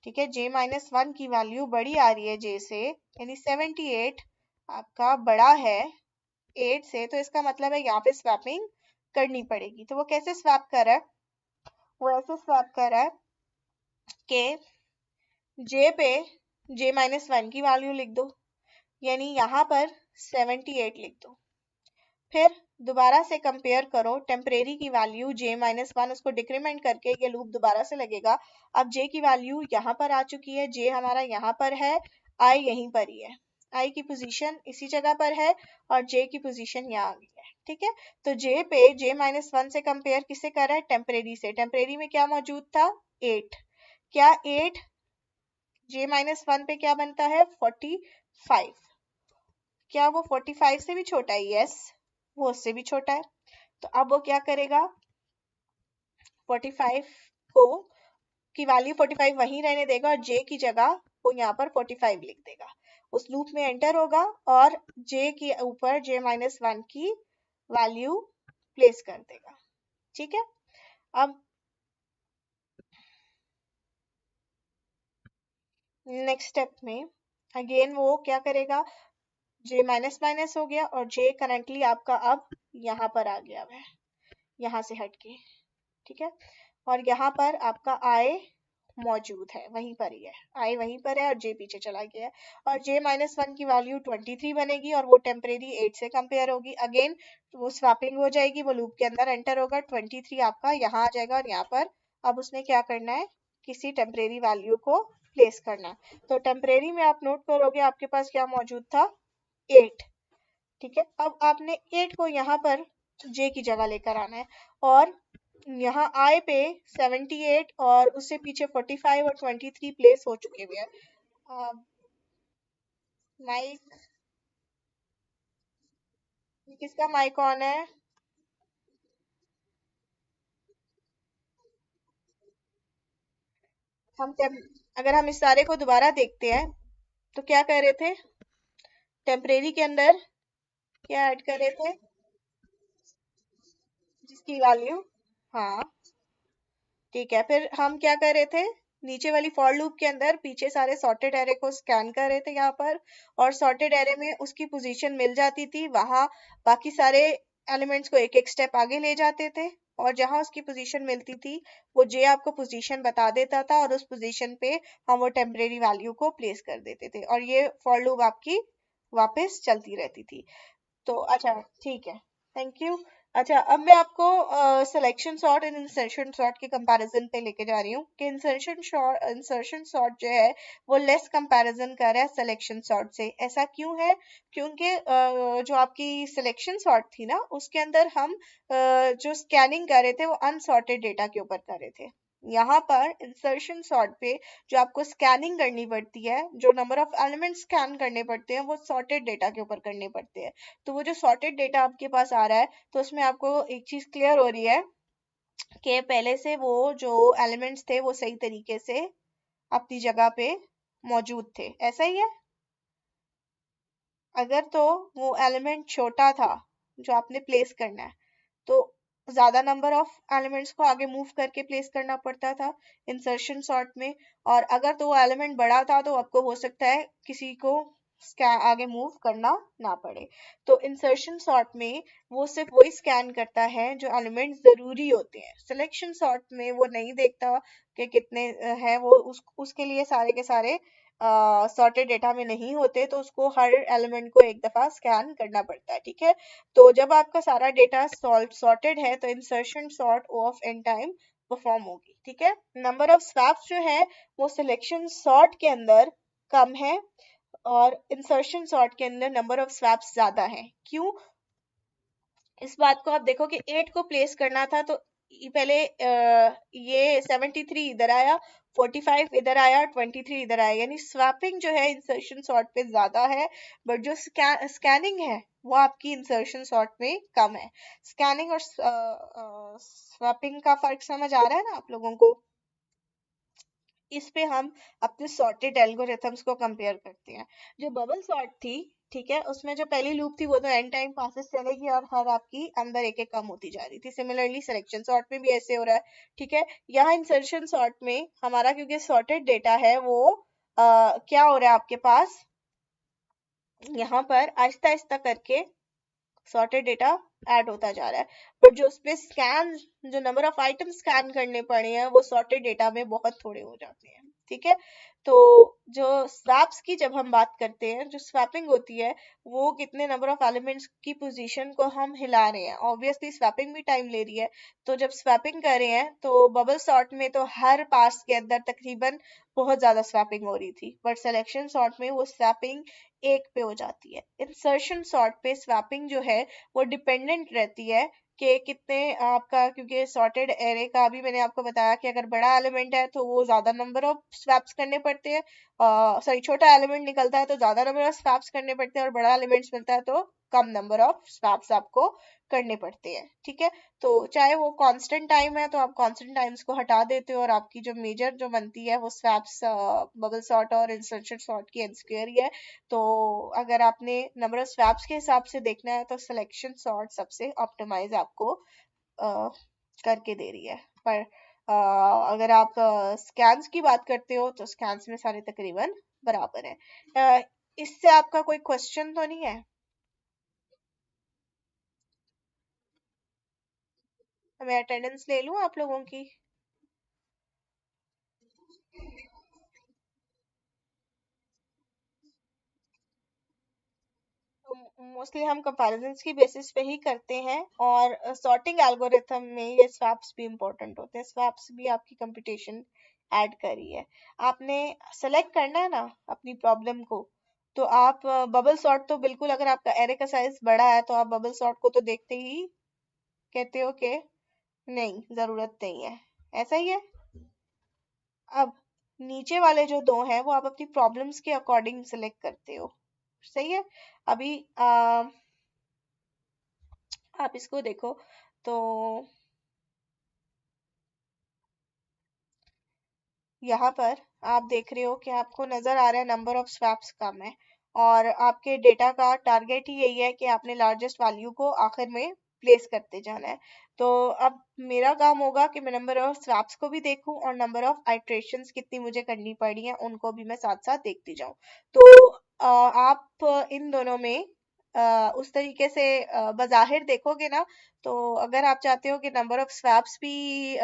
ठीक है, j माइनस वन की वैल्यू बड़ी आ रही है j से, यानी 78 आपका बड़ा है 8 से, तो इसका मतलब है यहाँ पे स्वैपिंग करनी पड़ेगी। तो वो कैसे स्वैप कर रहा है, वो ऐसे स्वैप कर रहा है कि j पे j माइनस वन की वैल्यू लिख दो, यानी यहाँ पर 78 लिख दो, फिर दोबारा से कंपेयर करो टेम्परेरी की वैल्यू j माइनस वन, उसको डिक्रीमेंट करके ये लूप दोबारा से लगेगा। अब j की वैल्यू यहाँ पर आ चुकी है, j हमारा यहाँ पर है, i यहीं पर ही है, i की पोजीशन इसी जगह पर है और j की पोजीशन यहाँ आ गई है, ठीक है। तो j पे j माइनस वन से कंपेयर किससे कर रहा है, टेम्परेरी से। टेम्परेरी में क्या मौजूद था, 8, क्या 8 j माइनस वन पे क्या बनता है, 45, क्या वो 45 से भी छोटा है, यस वो उससे भी छोटा है। तो अब वो क्या करेगा, 45 को की वैल्यू 45 वहीं रहने देगा और j की जगह वो यहाँ पर 45 लिख देगा, उस लूप में एंटर होगा और j के ऊपर j माइनस वन की वैल्यू प्लेस कर देगा, ठीक है। अब नेक्स्ट स्टेप में अगेन वो क्या करेगा, j माइनस माइनस हो गया और j करंटली आपका अब यहाँ पर आ गया है, यहाँ से हटके, ठीक है, और यहाँ पर आपका i मौजूद है, वहीं पर ही है, i वहीं पर है और j पीछे चला गया है, और j माइनस वन की वैल्यू 23 बनेगी और वो टेम्परेरी 8 से कंपेयर होगी, अगेन वो स्वैपिंग हो जाएगी, वो लूप के अंदर एंटर होगा, 23 आपका यहाँ आ जाएगा और यहाँ पर अब उसने क्या करना है, किसी टेम्परेरी वैल्यू को प्लेस करना है। तो टेम्परेरी में आप नोट करोगे आपके पास क्या मौजूद था, 8, ठीक है। अब आपने 8 को यहाँ पर j की जगह लेकर आना है, और यहाँ i पे 78 और उससे पीछे 45 और 23 प्लेस हो चुके हुए हैं। माइक, किसका माइक ऑन है, अगर हम इस सारे को दोबारा देखते हैं तो क्या कर रहे थे, टेम्परेरी के अंदर क्या ऐड कर रहे थे, जिसकी वैल्यू, हाँ ठीक है, फिर हम क्या कर रहे थे, नीचे वाली फॉर लूप के अंदर पीछे सारे सॉर्टेड एरे को स्कैन कर रहे थे यहाँ पर, और सॉर्टेड एरे में उसकी पोजीशन मिल जाती थी, वहां बाकी सारे एलिमेंट्स को एक एक स्टेप आगे ले जाते थे, और जहां उसकी पोजीशन मिलती थी वो जे आपको पोजीशन बता देता था और उस पोजीशन पे हम वो टेम्परेरी वैल्यू को प्लेस कर देते थे, और ये फॉर लूप आपकी वापस चलती रहती थी। तो अच्छा ठीक है, थैंक यू। अच्छा अब मैं आपको selection sort and insertion sort के कंपैरिजन पे लेके जा रही हूँ कि इंसर्शन सॉर्ट जो है वो लेस कंपैरिजन कर रहा है सिलेक्शन सॉर्ट से। ऐसा क्यों है, क्योंकि जो आपकी सिलेक्शन सॉर्ट थी ना उसके अंदर हम जो स्कैनिंग कर रहे थे वो अनसॉर्टेड डेटा के ऊपर कर रहे थे, यहाँ पर इंसर्शन सॉर्ट पे जो आपको स्कैनिंग करनी पड़ती है, जो नंबर ऑफ एलिमेंट स्कैन करने पड़ते हैं वो सॉर्टेड डेटा के ऊपर करने पड़ते हैं। तो वो जो सॉर्टेड डेटा आपके पास आ रहा है तो उसमें आपको एक चीज क्लियर हो रही है कि पहले से वो जो एलिमेंट्स थे वो सही तरीके से अपनी जगह पे मौजूद थे, ऐसा ही है। अगर तो वो एलिमेंट छोटा था जो आपने प्लेस करना है तो ज्यादा नंबर ऑफ एलिमेंट्स को आगे मूव करके प्लेस करना पड़ता था इंसर्शन सॉर्ट में, और अगर तो वो एलिमेंट बड़ा था तो आपको हो सकता है किसी को आगे मूव करना ना पड़े। तो इंसर्शन सॉर्ट में वो सिर्फ वही स्कैन करता है जो एलिमेंट जरूरी होते हैं, सिलेक्शन सॉर्ट में वो नहीं देखता कि कितने है, वो उसके लिए सारे के सारे सॉर्टेड डेटा में नहीं होते तो उसको हर एलिमेंट को एक दफा स्कैन करना पड़ता है, ठीक है। तो जब आपका सारा डेटा सॉर्टेड है तो insertion sort of n time perform होगी, ठीक है। नंबर ऑफ स्वैप्स जो है वो सिलेक्शन सॉर्ट के अंदर कम है और इंसर्शन सॉर्ट के अंदर नंबर ऑफ स्वैप्स ज्यादा है। क्यों? इस बात को आप देखो कि 8 को प्लेस करना था तो पहले ये 73 इधर आया, 45 इधर आया, 23 इधर आया, यानी स्वैपिंग जो है इंसर्शन सॉर्ट पे ज्यादा है, बट जो स्कैनिंग है वो आपकी इंसर्शन सॉर्ट में कम है। स्कैनिंग और स्वैपिंग का फर्क समझ आ रहा है ना आप लोगों को? इस पे हम अपने सॉर्टेड एल्गोरिथम्स को कंपेयर करते हैं। जो बबल सॉर्ट थी, ठीक है, उसमें जो पहली लूप थी वो तो एन टाइम पासेस चलेगी और हर आपकी अंदर एक एक कम होती जा रही थी। सिमिलरली सिलेक्शन सॉर्ट में भी ऐसे हो रहा है, ठीक है। यहाँ इंसर्शन सॉर्ट में हमारा क्योंकि सॉर्टेड डेटा है वो क्या हो रहा है आपके पास, यहाँ पर आहिस्ता आहिस्ता करके सॉर्टेड डेटा ऐड होता जा रहा है, बट जो उसपे स्कैन, जो नंबर ऑफ आइटम स्कैन करने पड़े हैं वो सॉर्टेड डेटा में बहुत थोड़े हो जाते हैं, ठीक है। तो जो स्वैप्स की जब हम बात करते हैं, जो स्वैपिंग होती है वो कितने नंबर ऑफ एलिमेंट्स की पोजीशन को हम हिला रहे हैं, ऑब्वियसली स्वैपिंग भी टाइम ले रही है। तो जब स्वैपिंग कर रहे हैं तो बबल सॉर्ट में तो हर पास के अंदर तकरीबन बहुत ज्यादा स्वैपिंग हो रही थी, बट सिलेक्शन सॉर्ट में वो स्वैपिंग एक पे हो जाती है। इंसर्शन सॉर्ट पे स्वैपिंग जो है वो डिपेंडेंट रहती है कि कितने आपका, क्योंकि सॉर्टेड एरे का अभी मैंने आपको बताया कि अगर बड़ा एलिमेंट है तो वो ज्यादा नंबर ऑफ स्वैप्स करने पड़ते हैं, सॉरी छोटा एलिमेंट निकलता है तो ज्यादा नंबर ऑफ स्वैप्स करने पड़ते हैं, और बड़ा एलिमेंट्स मिलता है तो कम नंबर ऑफ स्वैप्स आपको करने पड़ते हैं, ठीक है। तो चाहे वो कांस्टेंट टाइम है तो आप कांस्टेंट टाइम्स को हटा देते हो और आपकी जो मेजर जो बनती है वो स्वैप्स बबल सॉर्ट और इंसर्शन सॉर्ट की एन स्क्वायर ही है। तो अगर आपने नंबर ऑफ स्वैप्स के हिसाब से देखना है तो सिलेक्शन सॉर्ट सबसे ऑप्टिमाइज आपको करके दे रही है। पर अगर आप स्कैन्स की बात करते हो तो स्कैन्स में सारे तकरीबन बराबर है। इससे आपका कोई क्वेश्चन तो नहीं है? मैं अटेंडेंस ले लूं आप लोगों की? मोस्टली हम कंपैरिजंस की बेसिस पे ही करते हैं, और सॉर्टिंग एल्गोरिथम में ये स्वैप्स भी इंपॉर्टेंट होते हैं। स्वैप्स भी आपकी कंप्यूटेशन ऐड करी है। आपने सेलेक्ट करना है ना अपनी प्रॉब्लम को, तो आप बबल सॉर्ट तो बिल्कुल, अगर आपका एरे का साइज बड़ा है तो आप बबल सॉर्ट को तो देखते ही कहते हो कि नहीं जरूरत नहीं है, ऐसा ही है। अब नीचे वाले जो दो हैं वो आप अपनी प्रॉब्लम्स के अकॉर्डिंग सेलेक्ट करते हो, सही है। अभी आप इसको देखो तो यहाँ पर आप देख रहे हो कि आपको नजर आ रहा है नंबर ऑफ स्वैप्स कम है, और आपके डेटा का टारगेट ही यही है कि आपने लार्जेस्ट वैल्यू को आखिर में प्लेस करते जाना है। तो अब मेरा काम होगा कि मैं नंबर ऑफ स्वैप्स को भी देखूं और नंबर ऑफ आइट्रेशंस कितनी मुझे करनी पड़ी है उनको भी मैं साथ साथ देखती जाऊं। तो आप इन दोनों में उस तरीके से बज़ाहिर देखोगे ना, तो अगर आप चाहते हो कि नंबर ऑफ स्वैप्स भी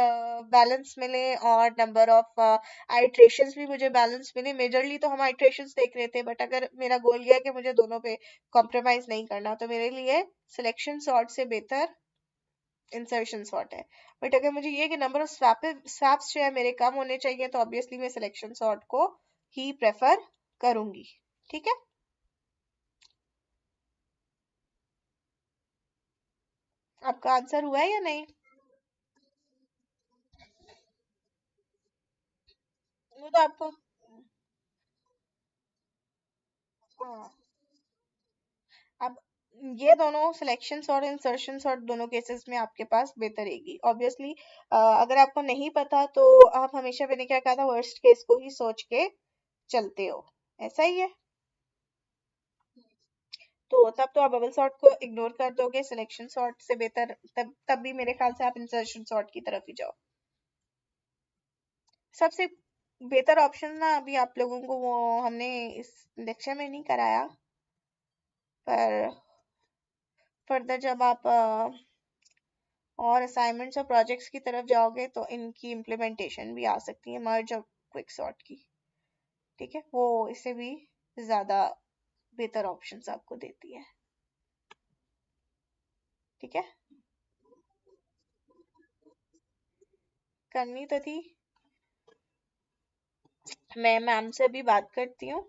बैलेंस मिले और नंबर ऑफ आइट्रेशंस भी मुझे बैलेंस मिले, मेजरली तो हम आइट्रेशंस देख रहे थे, बट अगर मेरा गोल ये है कि मुझे दोनों पे कॉम्प्रोमाइज नहीं करना तो मेरे लिए सिलेक्शन सॉर्ट से बेहतर इंसर्शन सॉर्ट है। बट अगर मुझे ये कि नंबर ऑफ स्वैप्स जो है मेरे कम होने चाहिए तो ऑब्वियसली मैं सिलेक्शन सॉर्ट को ही प्रेफर करूंगी, ठीक है। आपका आंसर हुआ है या नहीं? वो तो आपको, हाँ, अब ये दोनों सिलेक्शंस और इंसर्शंस और दोनों केसेस में आपके पास बेहतर रहेगी ऑब्वियसली। अगर आपको नहीं पता तो आप हमेशा, मैंने क्या कहा था, वर्स्ट केस को ही सोच के चलते हो, ऐसा ही है। तो तब तो आप बबल सॉर्ट को इग्नोर कर दोगे, सिलेक्शन सॉर्ट से बेहतर तब भी मेरे ख्याल से आप इंसर्शन सॉर्ट की तरफ ही जाओ। सबसे बेहतर ऑप्शन ना अभी आप लोगों को वो हमने इस लेक्चर में नहीं कराया, पर फर्दर जब आप और असाइनमेंट्स और प्रोजेक्ट्स की तरफ जाओगे तो इनकी इम्प्लीमेंटेशन भी आ सकती है, मर्ज और क्विक सॉर्ट की, ठीक है, वो इससे भी ज्यादा बेहतर ऑप्शंस आपको देती है। ठीक है, करनी तो थी। मैं मैम से भी बात करती हूँ।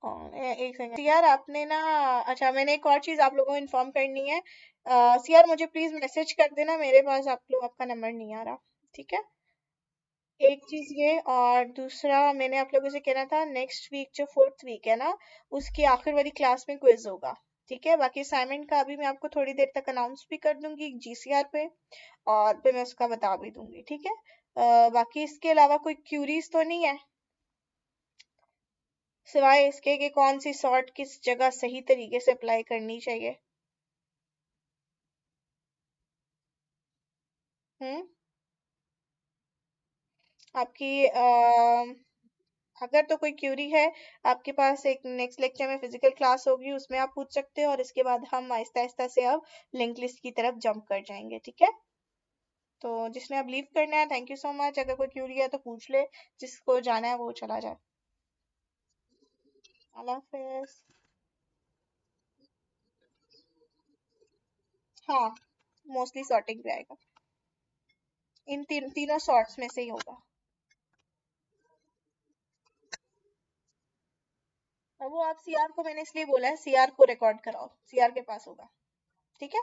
एक सेकंड यार, आपने ना, अच्छा मैंने एक और चीज आप लोगों को इन्फॉर्म करनी है। यार मुझे प्लीज मैसेज कर देना, मेरे पास आप लोग आपका नंबर नहीं आ रहा। ठीक है, एक चीज ये, और दूसरा मैंने आप लोगों से कहना था, नेक्स्ट वीक जो 4th वीक है ना, उसकी आखिर वाली क्लास में क्विज होगा। ठीक है, बाकी असाइनमेंट का अभी मैं आपको थोड़ी देर तक अनाउंस भी कर दूंगी जीसीआर पे, और फिर मैं उसका बता भी दूंगी। ठीक है, बाकी इसके अलावा कोई क्यूरीज तो नहीं है, सिवाय इसके कि कौन सी सॉर्ट किस जगह सही तरीके से अप्लाई करनी चाहिए। हम्म, आपकी अगर तो कोई क्यूरी है आपके पास, एक नेक्स्ट लेक्चर में फिजिकल क्लास होगी, उसमें आप पूछ सकते हो, और इसके बाद हम आहिस्ता आहिस्ता से अब लिंक लिस्ट की तरफ जंप कर जाएंगे। ठीक है, तो जिसने अब लीव करना है, थैंक यू सो मच। अगर कोई क्यूरी है तो पूछ ले, जिसको जाना है वो चला जाए। अल्लाह हाफिज। हाँ, मोस्टली सॉर्टिंग पे आएगा, इन तीनों सॉर्ट्स में से ही होगा। और वो आप सीआर को, मैंने इसलिए बोला है सीआर को रिकॉर्ड कराओ, सीआर के पास होगा। ठीक है,